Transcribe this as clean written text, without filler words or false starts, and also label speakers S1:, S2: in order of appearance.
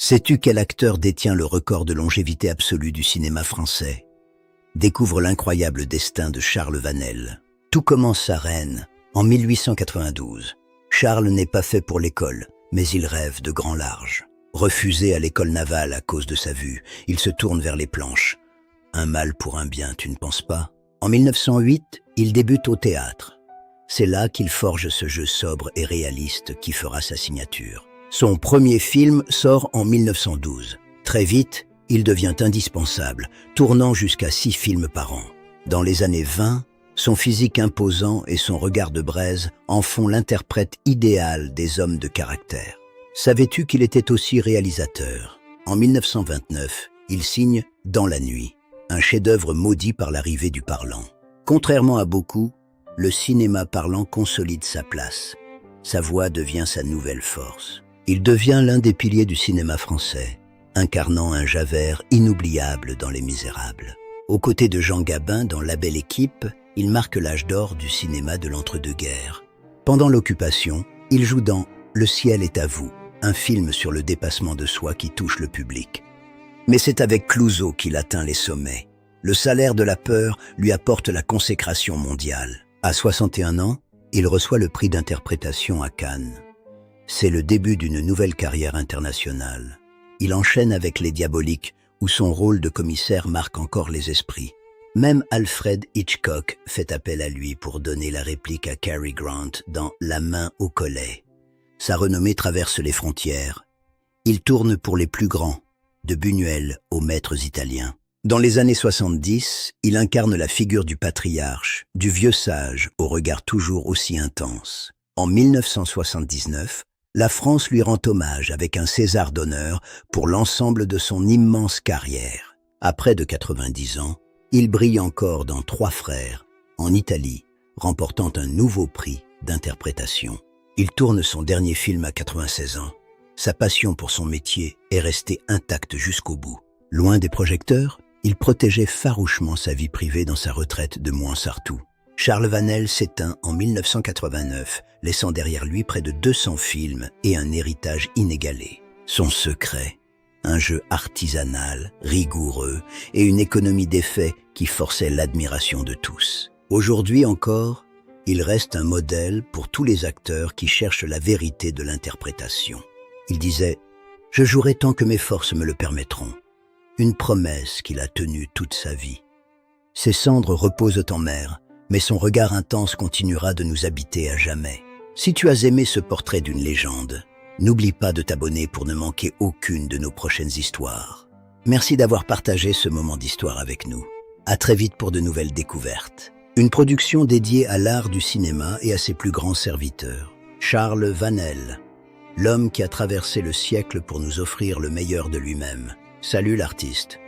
S1: Sais-tu quel acteur détient le record de longévité absolue du cinéma français? Découvre l'incroyable destin de Charles Vanel. Tout commence à Rennes, en 1892. Charles n'est pas fait pour l'école, mais il rêve de grand large. Refusé à l'école navale à cause de sa vue, il se tourne vers les planches. Un mal pour un bien, tu ne penses pas? En 1908, il débute au théâtre. C'est là qu'il forge ce jeu sobre et réaliste qui fera sa signature. Son premier film sort en 1912. Très vite, il devient indispensable, tournant jusqu'à 6 films par an. Dans les années 20, son physique imposant et son regard de braise en font l'interprète idéal des hommes de caractère. Savais-tu qu'il était aussi réalisateur? En 1929, il signe Dans la nuit, un chef-d'œuvre maudit par l'arrivée du parlant. Contrairement à beaucoup, le cinéma parlant consolide sa place. Sa voix devient sa nouvelle force. Il devient l'un des piliers du cinéma français, incarnant un Javert inoubliable dans Les Misérables. Aux côtés de Jean Gabin dans La Belle Équipe, il marque l'âge d'or du cinéma de l'entre-deux-guerres. Pendant l'occupation, il joue dans Le ciel est à vous, un film sur le dépassement de soi qui touche le public. Mais c'est avec Clouseau qu'il atteint les sommets. Le salaire de la peur lui apporte la consécration mondiale. À 61 ans, il reçoit le prix d'interprétation à Cannes. C'est le début d'une nouvelle carrière internationale. Il enchaîne avec Les Diaboliques, où son rôle de commissaire marque encore les esprits. Même Alfred Hitchcock fait appel à lui pour donner la réplique à Cary Grant dans La main au collet. Sa renommée traverse les frontières. Il tourne pour les plus grands, de Buñuel aux maîtres italiens. Dans les années 70, il incarne la figure du patriarche, du vieux sage au regard toujours aussi intense. En 1979, la France lui rend hommage avec un César d'honneur pour l'ensemble de son immense carrière. À près de 90 ans, il brille encore dans Trois frères, en Italie, remportant un nouveau prix d'interprétation. Il tourne son dernier film à 96 ans. Sa passion pour son métier est restée intacte jusqu'au bout. Loin des projecteurs, il protégeait farouchement sa vie privée dans sa retraite de Mouansartou. Charles Vanel s'éteint en 1989, laissant derrière lui près de 200 films et un héritage inégalé. Son secret, un jeu artisanal, rigoureux et une économie d'effets qui forçait l'admiration de tous. Aujourd'hui encore, il reste un modèle pour tous les acteurs qui cherchent la vérité de l'interprétation. Il disait « Je jouerai tant que mes forces me le permettront ». Une promesse qu'il a tenue toute sa vie. Ses cendres reposent en mer, mais son regard intense continuera de nous habiter à jamais. Si tu as aimé ce portrait d'une légende, n'oublie pas de t'abonner pour ne manquer aucune de nos prochaines histoires. Merci d'avoir partagé ce moment d'histoire avec nous. À très vite pour de nouvelles découvertes. Une production dédiée à l'art du cinéma et à ses plus grands serviteurs. Charles Vanel, l'homme qui a traversé le siècle pour nous offrir le meilleur de lui-même. Salut l'artiste.